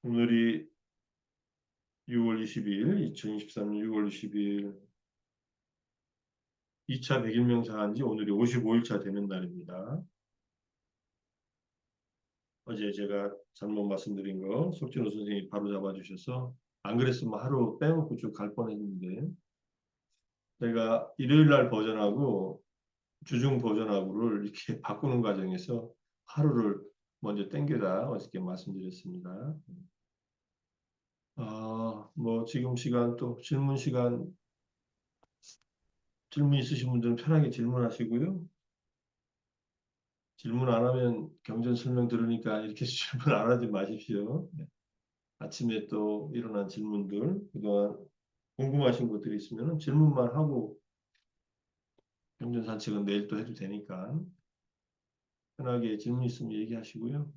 오늘이 6월 20일, 2023년 6월 20일 2차 100일명상 한지 오늘이 55일차 되는 날입니다. 어제 제가 잘못 말씀드린 거 석진호 선생님이 바로 잡아주셔서 안 그랬으면 하루 빼먹고 쭉 갈 뻔했는데 제가 일요일 날 버전하고 주중 버전하고를 이렇게 바꾸는 과정에서 하루를 먼저 땡겨다 어저께 말씀드렸습니다. 뭐 지금 시간 또 질문 있으신 분들은 편하게 질문하시고요. 질문 안 하면 경전 설명 들으니까 이렇게 질문 안 하지 마십시오. 네. 아침에 또 일어난 질문들, 그동안 궁금하신 것들이 있으면 질문만 하고 경전 산책은 내일 또 해도 되니까 편하게 질문 있으면 얘기하시고요.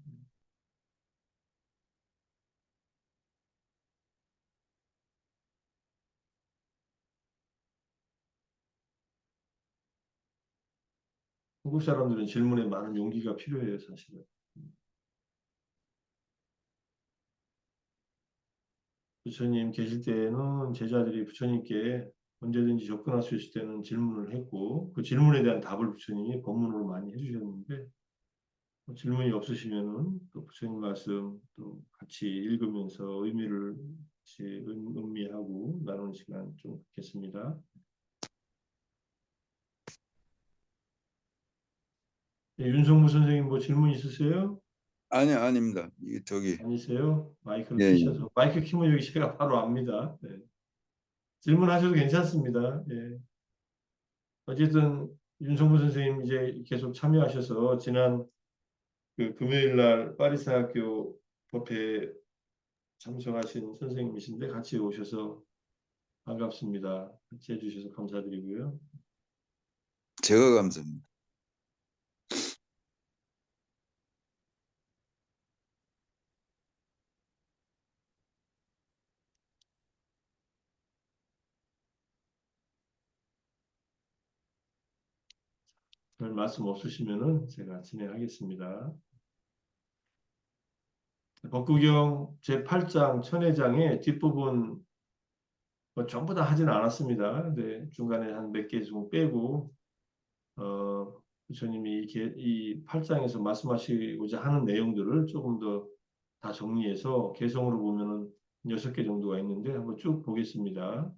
한국 사람들은 질문에 많은 용기가 필요해요, 사실은. 부처님 계실 때는 제자들이 부처님께 언제든지 접근할 수 있을 때는 질문을 했고 그 질문에 대한 답을 부처님이 법문으로 많이 해주셨는데 질문이 없으시면은 또 부처님 말씀 또 같이 읽으면서 의미를 같이 음미하고 나누는 시간 좀 갖겠습니다. 네, 윤성무 선생님 뭐 질문 있으세요? 아니요, 아닙니다. 이게 저기 아니세요? 마이크를 예, 예. 키셔서 마이크 키면 여기 제가 바로 압니다. 네. 질문하셔도 괜찮습니다. 예. 어쨌든 윤성무 선생님 이제 계속 참여하셔서 지난 그 금요일 날 파리사학교 법회 참석하신 선생님이신데 같이 오셔서 반갑습니다. 같이 해주셔서 감사드리고요. 제가 감사합니다. 별 말씀 없으시면은 제가 진행하겠습니다. 법구경 제8장 천회장의 뒷부분 뭐 전부 다 하지는 않았습니다. 근데 중간에 한 몇 개 좀 빼고 부처님이 이 8장에서 말씀하시고자 하는 내용들을 조금 더 다 정리해서 개성으로 보면은 6개 정도가 있는데 한번 쭉 보겠습니다.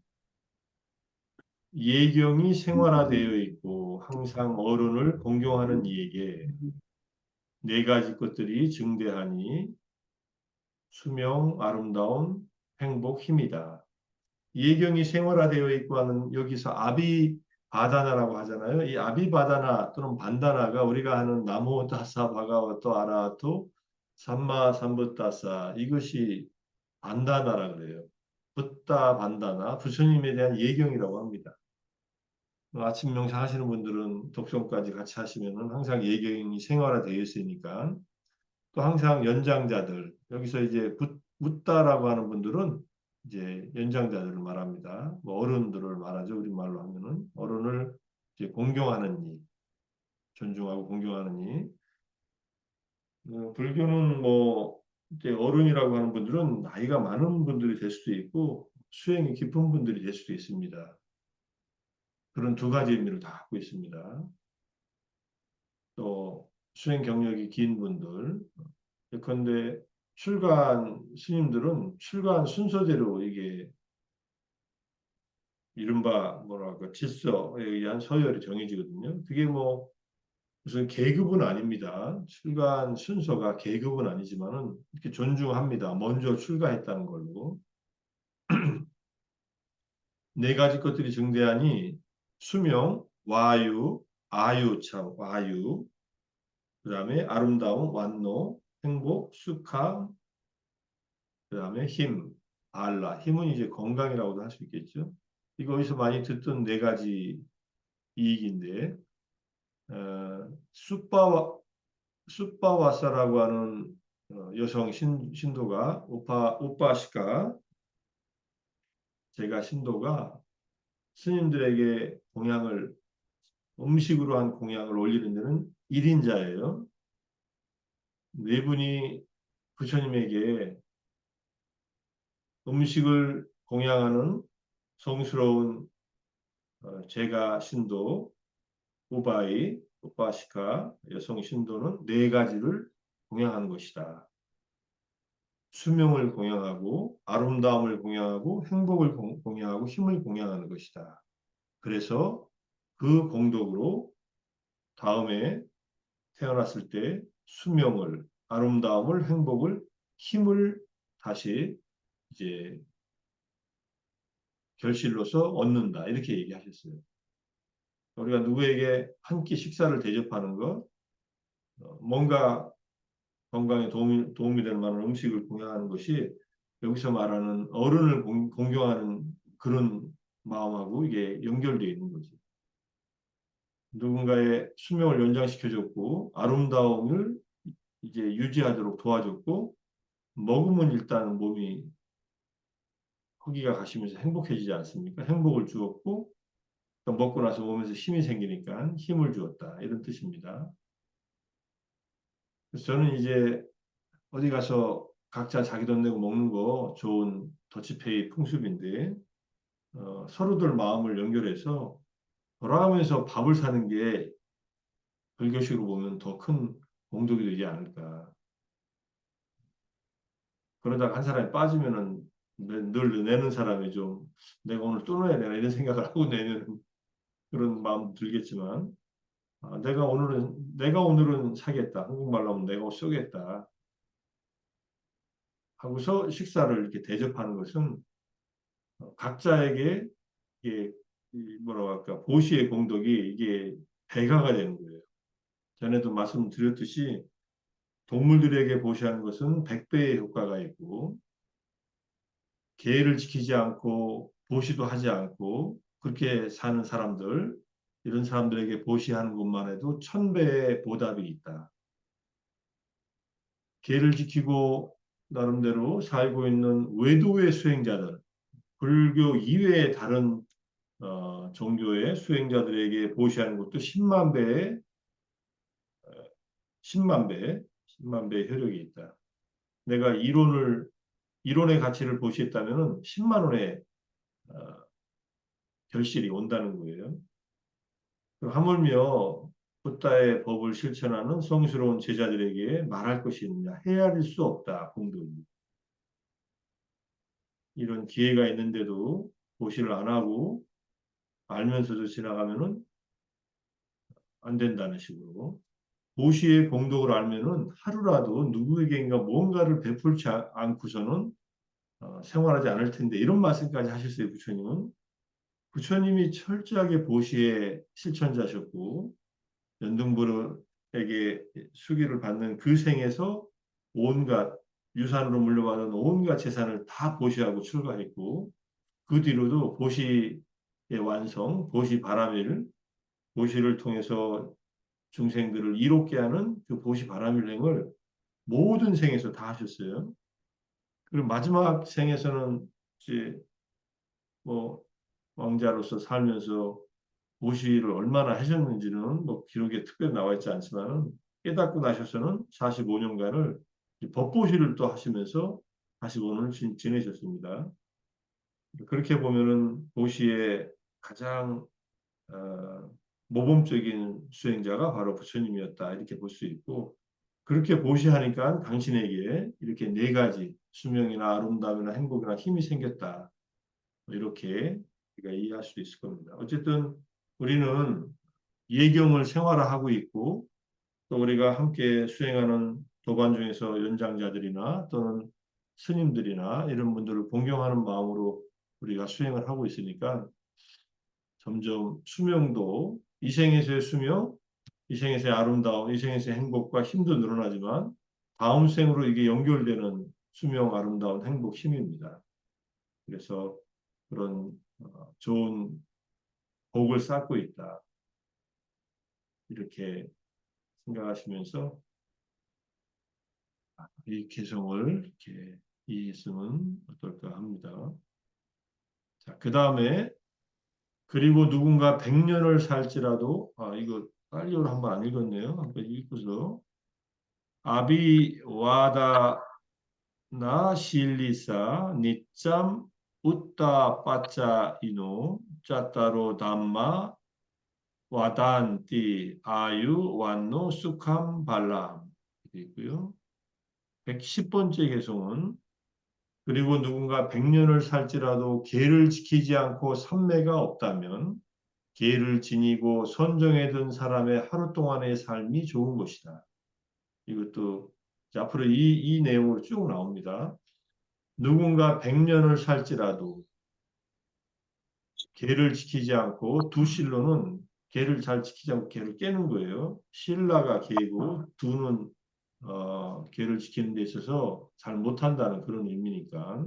예경이 생활화되어 있고 항상 어른을 공경하는 이에게 네 가지 것들이 증대하니 수명, 아름다움, 행복, 힘이다. 예경이 생활화되어 있고 하는 여기서 아비바다나라고 하잖아요. 이 아비바다나 또는 반다나가 우리가 하는 나모 다사 바가와토 아라하토 삼마 삼부다사 이것이 반다나라 그래요. 붓다 반다나 부처님에 대한 예경이라고 합니다. 아침 명상 하시는 분들은 독성까지 같이 하시면은 항상 예경이 생활화되어 있으니까 또 항상 연장자들 여기서 이제 묻다라고 하는 분들은 이제 연장자들을 말합니다. 뭐 어른들을 말하죠. 우리말로 하면은 어른을 이제 공경하는 이, 존중하고 공경하는 이. 불교는 뭐 이제 어른이라고 하는 분들은 나이가 많은 분들이 될 수도 있고 수행이 깊은 분들이 될 수도 있습니다. 그런 두 가지 의미를 다 갖고 있습니다. 또 수행 경력이 긴 분들, 예컨대 출가한 스님들은 출가한 순서대로 이게 이른바 뭐랄까 질서에 의한 서열이 정해지거든요. 그게 뭐 무슨 계급은 아닙니다. 출가한 순서가 계급은 아니지만은 이렇게 존중합니다. 먼저 출가했다는 걸로. 네 가지 것들이 증대하니 수명, 와유, 아유 참 와유, 그다음에 아름다움, 완노, 행복, 수카, 그다음에 힘, 알라. 힘은 이제 건강이라고도 할 수 있겠죠. 이거 어디서 많이 듣던 네 가지 이익인데 숫바와 숫바와사라고 하는 여성 신도가 오빠시가 제가 신도가 스님들에게 공양을 음식으로 한 공양을 올리는 데는 1인자예요. 네 분이 부처님에게 음식을 공양하는 성스러운 제가 신도, 우바이, 우바시카, 여성 신도는 네 가지를 공양하는 것이다. 수명을 공양하고 아름다움을 공양하고 행복을 공양하고 힘을 공양하는 것이다. 그래서 그 공덕으로 다음에 태어났을 때 수명을, 아름다움을, 행복을, 힘을 다시 이제 결실로서 얻는다. 이렇게 얘기하셨어요. 우리가 누구에게 한 끼 식사를 대접하는 것, 뭔가 건강에 도움이 될 만한 음식을 공양하는 것이 여기서 말하는 어른을 공경하는 그런 마음하고 이게 연결되어 있는 거지. 누군가의 수명을 연장시켜줬고 아름다움을 이제 유지하도록 도와줬고 먹으면 일단 몸이 허기가 가시면서 행복해지지 않습니까? 행복을 주었고 또 먹고 나서 몸에서 힘이 생기니까 힘을 주었다. 이런 뜻입니다. 그래서 저는 이제 어디 가서 각자 자기 돈 내고 먹는 거 좋은 더치페이 풍습인데 서로들 마음을 연결해서 돌아가면서 밥을 사는 게 불교식으로 보면 더 큰 공덕이 되지 않을까. 그러다가 한 사람이 빠지면은 늘 내는 사람이 좀 내가 오늘 또 내야 되나 이런 생각을 하고 내는 그런 마음 들겠지만 내가 오늘은 사겠다. 한국말로 하면 내가 쏘겠다. 하고서 식사를 이렇게 대접하는 것은 각자에게 이게 뭐라고 할까 보시의 공덕이 이게 배가가 되는 거예요. 전에도 말씀드렸듯이 동물들에게 보시하는 것은 100배의 효과가 있고 계를 지키지 않고 보시도 하지 않고 그렇게 사는 사람들 이런 사람들에게 보시하는 것만 해도 1000배의 보답이 있다. 계를 지키고 나름대로 살고 있는 외도의 수행자들, 불교 이외의 다른 종교의 수행자들에게 보시하는 것도 10만 배의 10만 배, 10만 배의 효력이 있다. 내가 이론의 가치를 보시했다면 10만 원의 어, 결실이 온다는 거예요. 하물며 붓다의 법을 실천하는 성스러운 제자들에게 말할 것이 있느냐 헤아릴 수 없다 공덕이 이런 기회가 있는데도 보시를 안 하고 알면서도 지나가면은 안 된다는 식으로 보시의 공덕을 알면은 하루라도 누구에게인가 뭔가를 베풀지 않고서는 생활하지 않을 텐데 이런 말씀까지 하셨어요 부처님은 부처님이 철저하게 보시의 실천자셨고 연등부르에게 수기를 받는 그 생에서 온갖 유산으로 물려받은 온갖 재산을 다 보시하고 출가했고 그 뒤로도 보시의 완성, 보시 바라밀, 보시를 통해서 중생들을 이롭게 하는 그 보시 바라밀행을 모든 생에서 다 하셨어요. 그리고 마지막 생에서는 이제 뭐 왕자로서 살면서 보시를 얼마나 하셨는지는 뭐 기록에 특별히 나와 있지 않지만 깨닫고 나셔서는 45년간을 법보시를 또 하시면서 45년을 지내셨습니다. 그렇게 보면은 보시의 가장 모범적인 수행자가 바로 부처님이었다 이렇게 볼 수 있고 그렇게 보시하니까 당신에게 이렇게 네 가지 수명이나 아름다움이나 행복이나 힘이 생겼다 이렇게 우리가 이해할 수 있을 겁니다. 어쨌든 우리는 예경을 생활화하고 있고 또 우리가 함께 수행하는 도반 중에서 연장자들이나 또는 스님들이나 이런 분들을 존경하는 마음으로 우리가 수행을 하고 있으니까 점점 수명도 이 생에서의 수명, 이 생에서의 아름다움, 이 생에서의 행복과 힘도 늘어나지만 다음 생으로 이게 연결되는 수명, 아름다운 행복, 힘입니다. 그래서 그런 좋은 복을 쌓고 있다. 이렇게 생각하시면서 이 개성을 이렇게 이해했으면 어떨까 합니다. 자, 그 다음에 그리고 누군가 100년을 살지라도 이거 빨리오를 한번 안 읽었네요. 한번 읽고서 아비와다 나 실리사 니짬 웃다 빠짜 이노 짜따로 담마 와단띠 아유 완노 쑥함 발람 있고요. 110번째 개송은 그리고 누군가 100년을 살지라도 계를 지키지 않고 삼매가 없다면 계를 지니고 선정에 든 사람의 하루 동안의 삶이 좋은 것이다. 이것도 앞으로 이 내용으로 쭉 나옵니다. 누군가 100년을 살지라도 계를 지키지 않고 두 실로는 계를 잘 지키지 않고 계를 깨는 거예요. 실라가 계고 두는 계를 지키는 데 있어서 잘 못한다는 그런 의미니까.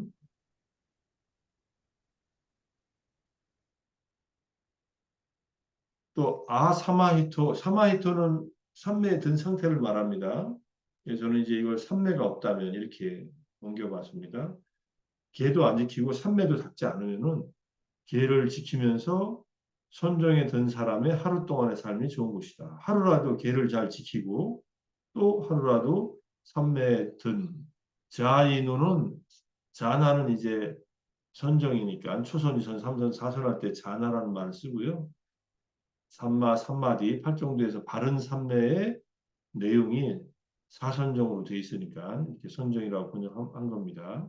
또 아사마히토, 사마히토는 삼매에 든 상태를 말합니다. 그래서 저는 이제 이걸 삼매가 없다면 이렇게 옮겨봤습니다. 계도 안 지키고 삼매도 닦지 않으면은 계를 지키면서 선정에 든 사람의 하루 동안의 삶이 좋은 것이다. 하루라도 계를 잘 지키고 또 하루라도 삼매에 든 자인우는 자나는 이제 선정이니까 초선, 이선, 삼선, 사선 할 때 자나라는 말을 쓰고요. 삼마, 삼마디, 팔정도에서 바른 삼매의 내용이 사선정으로 돼 있으니까 이렇게 선정이라고 번역한 겁니다.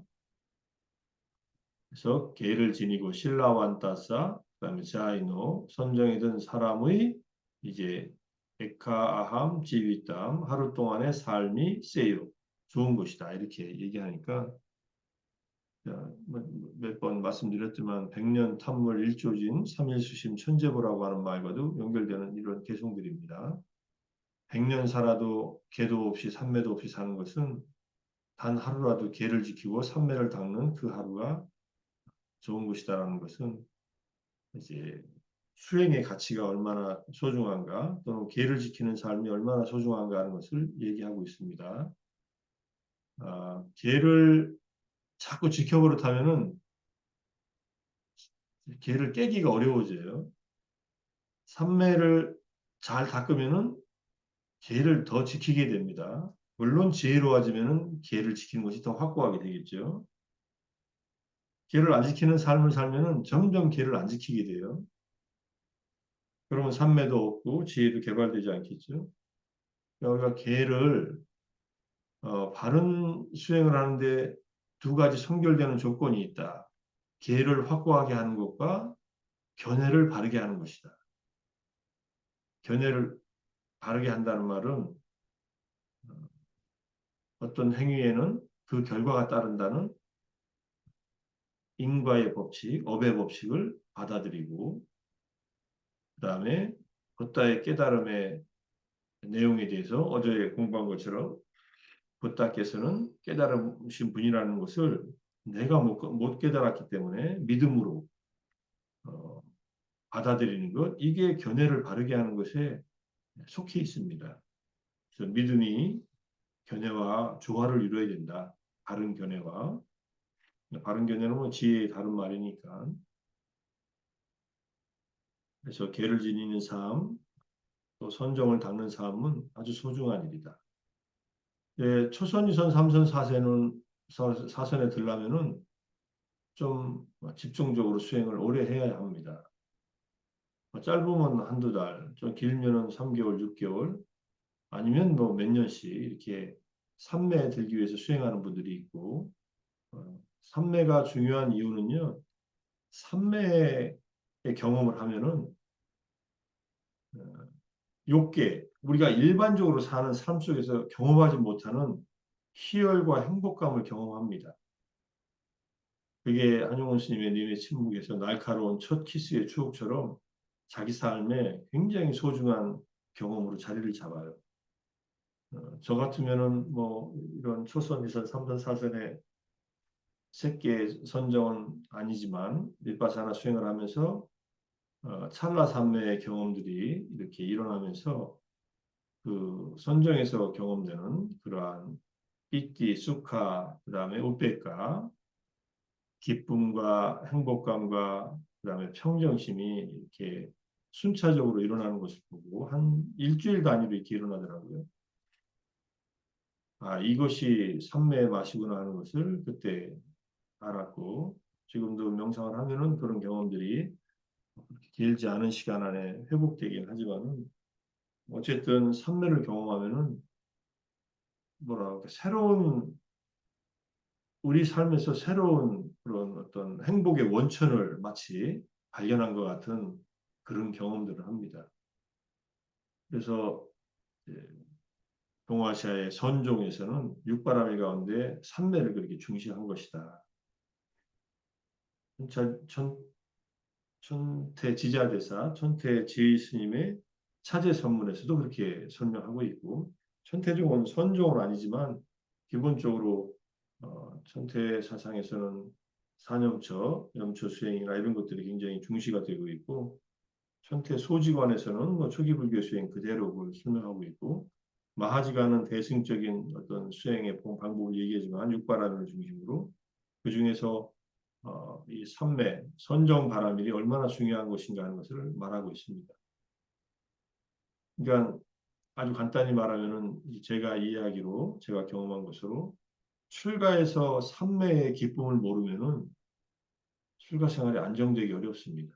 그래서 계를 지니고 신라완따사 그다음에 자이노 선정이든 사람의 이제 에카아함 지위땀 하루 동안의 삶이 세요 좋은 것이다 이렇게 얘기하니까 몇 번 말씀드렸지만 백년 탐물 일조진 삼일수심 천재보라고 하는 말과도 연결되는 이런 개송들입니다. 100년 살아도 계도 없이 삼매도 없이 사는 것은 단 하루라도 계를 지키고 삼매를 닦는 그 하루가 좋은 것이다라는 것은 이제 수행의 가치가 얼마나 소중한가 또는 계를 지키는 삶이 얼마나 소중한가 하는 것을 얘기하고 있습니다. 계를 자꾸 지켜버릇하면은 계를 깨기가 어려워져요. 삼매를 잘 닦으면은 계를 더 지키게 됩니다. 물론 지혜로워지면은 계를 지키는 것이 더 확고하게 되겠죠. 계를 안 지키는 삶을 살면은 점점 계를 안 지키게 돼요. 그러면 삼매도 없고 지혜도 개발되지 않겠죠. 우리가 계를 바른 수행을 하는데 두 가지 선결되는 조건이 있다. 계를 확고하게 하는 것과 견해를 바르게 하는 것이다. 견해를 바르게 한다는 말은 어떤 행위에는 그 결과가 따른다는 인과의 법칙, 업의 법칙을 받아들이고 그 다음에 붓다의 깨달음의 내용에 대해서 어제 공부한 것처럼 붓다께서는 깨달으신 분이라는 것을 내가 못 깨달았기 때문에 믿음으로 어, 받아들이는 것, 이게 견해를 바르게 하는 것에 속해 있습니다. 그래서 믿음이 견해와 조화를 이루어야 된다. 바른 견해와. 바른 견해는 뭐 지혜의 다른 말이니까. 그래서 계를 지니는 삶, 또 선정을 닦는 삶은 아주 소중한 일이다. 예, 초선, 이선, 삼선, 사선에 들려면은 좀 집중적으로 수행을 오래 해야 합니다. 짧으면 한두 달, 좀 길면은 3개월, 6개월, 아니면 뭐 몇 년씩 이렇게 삼매에 들기 위해서 수행하는 분들이 있고, 삼매가 중요한 이유는요, 삼매의 경험을 하면은 욕계, 우리가 일반적으로 사는 삶 속에서 경험하지 못하는 희열과 행복감을 경험합니다. 그게 한용운 스님의 님의 침묵에서 날카로운 첫 키스의 추억처럼 자기 삶에 굉장히 소중한 경험으로 자리를 잡아요. 저 같으면은 뭐 이런 초선, 이선, 삼선, 사선의 새끼 선정은 아니지만 밀바사나 수행을 하면서 찰나 삼매의 경험들이 이렇게 일어나면서 그 선정에서 경험되는 그러한 삐띠, 수카, 그 다음에 우베카, 기쁨과 행복감과 그다음에 평정심이 이렇게 순차적으로 일어나는 것을 보고 한 일주일 단위로 이렇게 일어나더라고요. 이것이 삼매의 맛이구나 하는 것을 그때 알았고, 지금도 명상을 하면은 그런 경험들이 그렇게 길지 않은 시간 안에 회복되긴 하지만은, 어쨌든 삼매를 경험하면은 뭐라 까 새로운 우리 삶에서 새로운 그런 어떤 행복의 원천을 마치 발견한 것 같은 그런 경험들을 합니다. 그래서 이제 동아시아의 선종에서는 육바라밀 가운데 삼매를 그렇게 중시한 것이다. 천태 지자대사, 천태 지의 스님의 차제 선문에서도 그렇게 설명하고 있고, 천태종은 선종은 아니지만 기본적으로 천태 사상에서는 사념처, 염초 수행이나 이런 것들이 굉장히 중시가 되고 있고, 천태 소지관에서는 뭐 초기 불교 수행 그대로 그걸 설명하고 있고, 마하지가는 대승적인 어떤 수행의 방법을 얘기하지만 육바라밀을 중심으로 그 중에서 이 삼매, 선정 바라밀이 얼마나 중요한 것인가 하는 것을 말하고 있습니다. 그러니까 아주 간단히 말하면은 제가 이야기로 제가 경험한 것으로 출가에서 삼매의 기쁨을 모르면은 출가 생활이 안정되기 어렵습니다.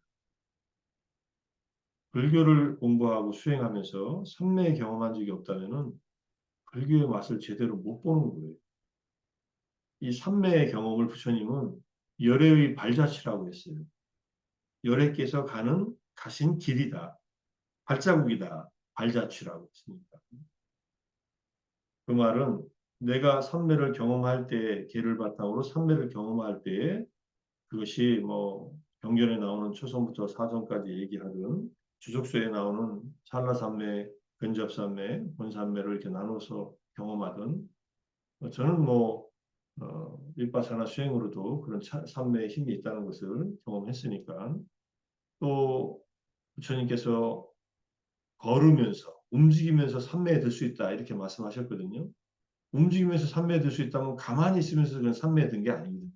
불교를 공부하고 수행하면서 삼매 경험한 적이 없다면은 불교의 맛을 제대로 못 보는 거예요. 이 삼매의 경험을 부처님은 열애의 발자취라고 했어요. 열애께서 가신 길이다. 발자국이다. 발자취라고 했으니까. 그 말은 내가 삼매를 경험할 때, 계를 바탕으로 삼매를 경험할 때에 그것이 뭐 경전에 나오는 초선부터 사선까지 얘기하든 주석서에 나오는 찰나삼매, 근접삼매, 본삼매를 이렇게 나눠서 경험하든 저는 뭐 윗바사나 수행으로도 그런 삼매의 힘이 있다는 것을 경험했으니까 또 부처님께서 걸으면서 움직이면서 삼매에 들 수 있다 이렇게 말씀하셨거든요. 움직이면서 삼매에 들 수 있다면 가만히 있으면서 그런 삼매에 든 게 아니거든요.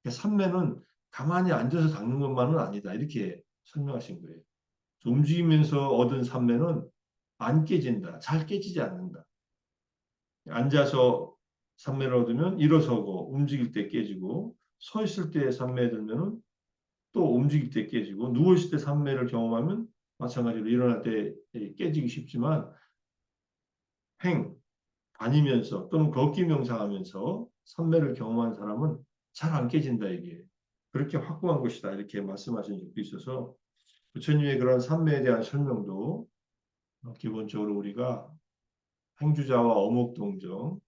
그러니까 삼매는 가만히 앉아서 닦는 것만은 아니다 이렇게 설명하신 거예요. 움직이면서 얻은 삼매는 안 깨진다. 잘 깨지지 않는다. 앉아서 삼매를 얻으면 일어서고 움직일 때 깨지고 서 있을 때 삼매에 들면은 또 움직일 때 깨지고 누워 있을 때 삼매를 경험하면 마찬가지로 일어날 때 깨지기 쉽지만 다니면서 또는 걷기 명상하면서 삼매를 경험한 사람은 잘 안 깨진다 이게 그렇게 확고한 것이다 이렇게 말씀하신 적도 있어서 부처님의 그런 삼매에 대한 설명도 기본적으로 우리가 행주자와 어목동정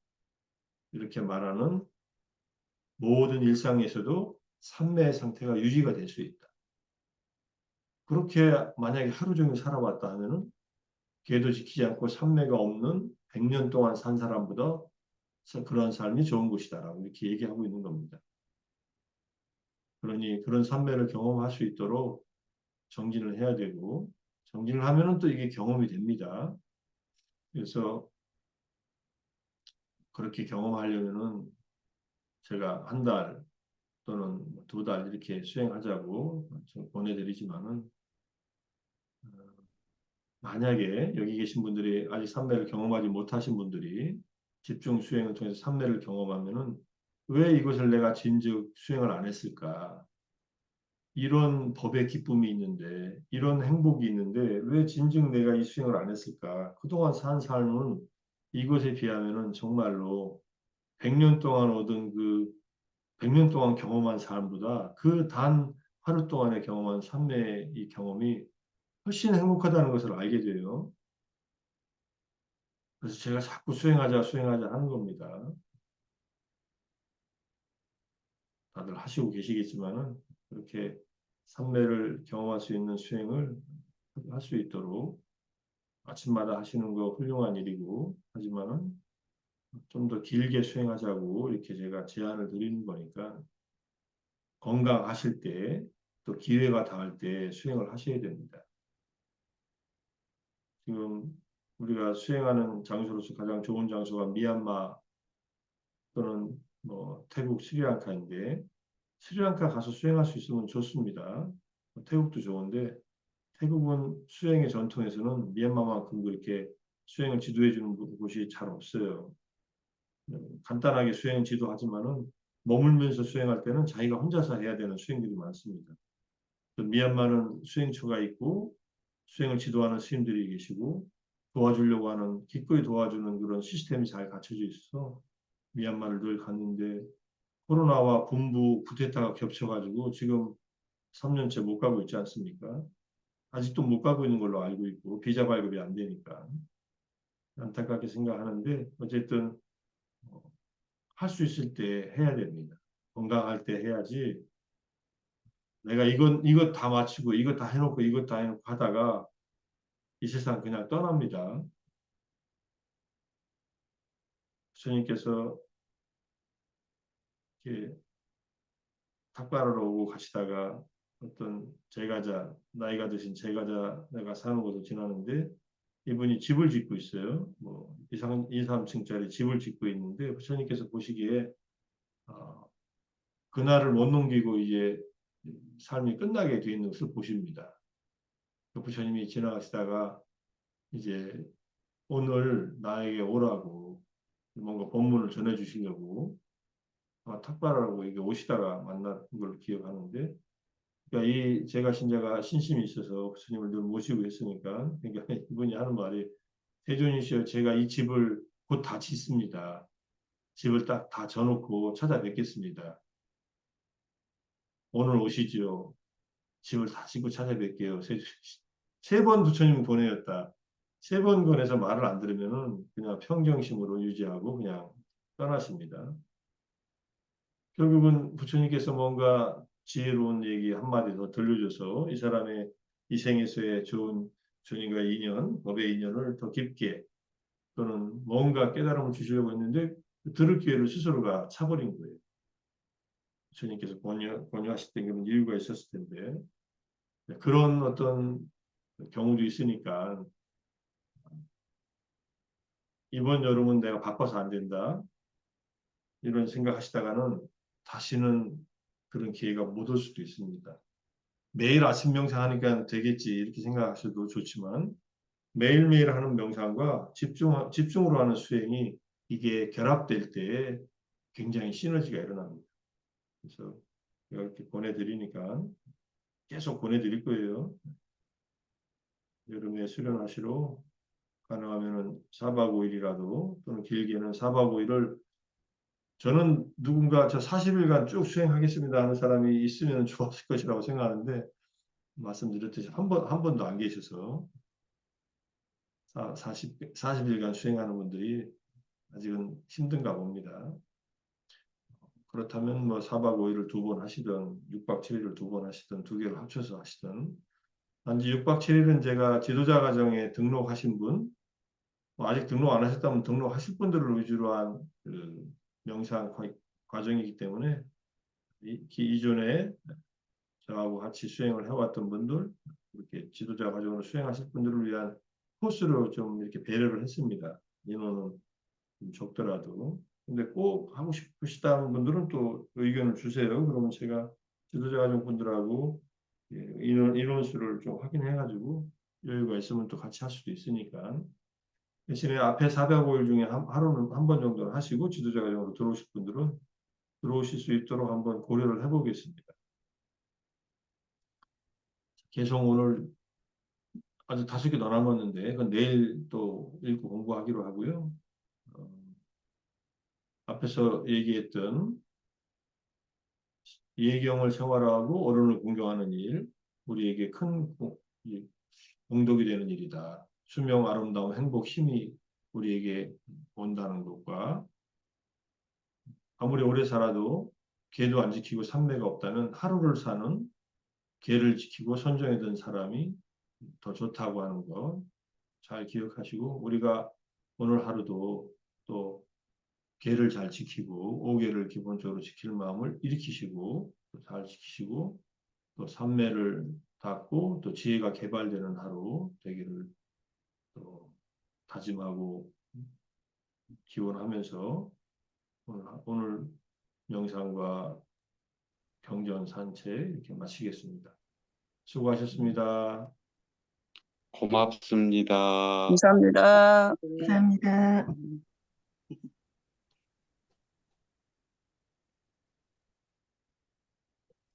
이렇게 말하는 모든 일상에서도 삼매의 상태가 유지가 될 수 있다. 그렇게 만약에 하루 종일 살아왔다 하면은 계도 지키지 않고 삼매가 없는 100년 동안 산 사람보다 그러한 삶이 좋은 것이다라고 이렇게 얘기하고 있는 겁니다. 그러니 그런 삼매를 경험할 수 있도록 정진을 해야 되고 정진을 하면은 또 이게 경험이 됩니다. 그래서 그렇게 경험하려면은 제가 한 달 또는 2달 이렇게 수행하자고 보내드리지만은 만약에 여기 계신 분들이 아직 삼매를 경험하지 못하신 분들이 집중 수행을 통해서 삼매를 경험하면은 왜 이것을 내가 진즉 수행을 안 했을까? 이런 법의 기쁨이 있는데, 이런 행복이 있는데, 왜 진즉 내가 이 수행을 안 했을까? 그동안 산 삶은 이것에 비하면은 정말로 100년 동안 얻은 100년 동안 경험한 삶보다 그 단 하루 동안에 경험한 삶의 이 경험이 훨씬 행복하다는 것을 알게 돼요. 그래서 제가 자꾸 수행하자, 수행하자 하는 겁니다. 다들 하시고 계시겠지만은 그렇게 삼매를 경험할 수 있는 수행을 할 수 있도록 아침마다 하시는 거 훌륭한 일이고 하지만은 좀 더 길게 수행하자고 이렇게 제가 제안을 드리는 거니까 건강하실 때 또 기회가 닿을 때 수행을 하셔야 됩니다. 지금 우리가 수행하는 장소로서 가장 좋은 장소가 미얀마 또는 뭐 태국, 스리랑카인데 스리랑카 가서 수행할 수 있으면 좋습니다. 태국도 좋은데 태국은 수행의 전통에서는 미얀마만큼 그렇게 수행을 지도해 주는 곳이 잘 없어요. 간단하게 수행 지도하지만은 머물면서 수행할 때는 자기가 혼자서 해야 되는 수행들이 많습니다. 미얀마는 수행처가 있고 수행을 지도하는 스님들이 계시고 도와주려고 하는 기꺼이 도와주는 그런 시스템이 잘 갖춰져 있어서 미얀마를 늘 갔는데 코로나와 군부 쿠데타가 겹쳐가지고 지금 3년째 못 가고 있지 않습니까? 아직도 못 가고 있는 걸로 알고 있고 비자 발급이 안 되니까 안타깝게 생각하는데 어쨌든 할 수 있을 때 해야 됩니다. 건강할 때 해야지 내가 이것 다 마치고 이것 다 해놓고 이것 다 해놓고 하다가 이 세상 그냥 떠납니다. 부처님께서 이렇게 탁발하러 오고 가시다가 어떤 제가자, 나이가 드신 제가자가 사는 곳을 지나는데 이분이 집을 짓고 있어요. 뭐 2, 3층짜리 집을 짓고 있는데 부처님께서 보시기에 그날을 못 넘기고 이제 삶이 끝나게 돼 있는 것을 보십니다. 부처님이 지나가시다가 이제 오늘 나에게 오라고 뭔가 법문을 전해 주시려고 탁발하라고 이게 오시다가 만난 걸 기억하는데 그러니까 이 제가 신자가 신심이 있어서 부처님을 늘 모시고 있으니까 그러니까 이분이 하는 말이 세존이시여 제가 이 집을 곧 다 짓습니다. 집을 딱 다 져놓고 찾아뵙겠습니다. 오늘 오시지요. 집을 다 짓고 찾아뵐게요. 세 번 부처님 보내었다. 세 번 권해서 말을 안 들으면은 그냥 평정심으로 유지하고 그냥 떠나십니다. 결국은 부처님께서 뭔가 지혜로운 얘기 한마디 더 들려줘서 이 사람의 이 생에서의 좋은 주님과의 인연, 법의 인연을 더 깊게 또는 뭔가 깨달음을 주시려고 했는데 들을 기회를 스스로가 차버린 거예요. 주님께서 권유하실 때 그런 이유가 있었을 텐데 그런 어떤 경우도 있으니까 이번 여름은 내가 바빠서 안 된다 이런 생각하시다가는 다시는 그런 기회가 못 올 수도 있습니다. 매일 아침 명상하니까 되겠지 이렇게 생각하셔도 좋지만 매일매일 하는 명상과 집중으로 하는 수행이 이게 결합될 때 굉장히 시너지가 일어납니다. 그래서 이렇게 보내드리니까 계속 보내드릴 거예요. 여름에 수련하시러 가능하면 4박 5일이라도 또는 길게는 4박 5일을 저는 누군가 저 40일간 쭉 수행하겠습니다 하는 사람이 있으면 좋았을 것이라고 생각하는데 말씀드렸듯이 한 번도 안 계셔서 40일간 수행하는 분들이 아직은 힘든가 봅니다. 그렇다면 뭐 4박 5일을 2번 하시든 6박 7일을 2번 하시든 두 개를 합쳐서 하시든 단지 6박 7일은 제가 지도자 과정에 등록하신 분 뭐 아직 등록 안 하셨다면 등록하실 분들을 위주로 한 그 명상 과정이기 때문에 이전에 저하고 같이 수행을 해왔던 분들 이렇게 지도자 과정으로 수행하실 분들을 위한 코스로 좀 이렇게 배려를 했습니다. 인원은 좀 적더라도. 근데 꼭 하고 싶으시다는 분들은 또 의견을 주세요. 그러면 제가 지도자 과정 분들하고 인원수를 좀 확인해가지고 여유가 있으면 또 같이 할 수도 있으니까. 대신에 앞에 405일 중에 하루는 한 번 정도는 하시고 지도자 과정으로 들어오실 분들은 들어오실 수 있도록 한번 고려를 해보겠습니다. 개성 오늘 아직 5개 더 남았는데 그건 내일 또 읽고 공부하기로 하고요. 앞에서 얘기했던 예경을 생활화하고 어른을 공경하는 일, 우리에게 큰 공덕이 되는 일이다. 수명, 아름다움, 행복, 힘이 우리에게 온다는 것과 아무리 오래 살아도 계도 안 지키고 삼매가 없다면 하루를 사는 계를 지키고 선정해둔 사람이 더 좋다고 하는 거 잘 기억하시고 우리가 오늘 하루도 또 계를 잘 지키고 5계를 기본적으로 지킬 마음을 일으키시고 잘 지키시고 또 삼매를 닦고 또 지혜가 개발되는 하루 되기를 또 다짐하고 기원하면서 오늘 명상과 경전 산책 이렇게 마치겠습니다. 수고하셨습니다. 고맙습니다. 감사합니다. 감사합니다.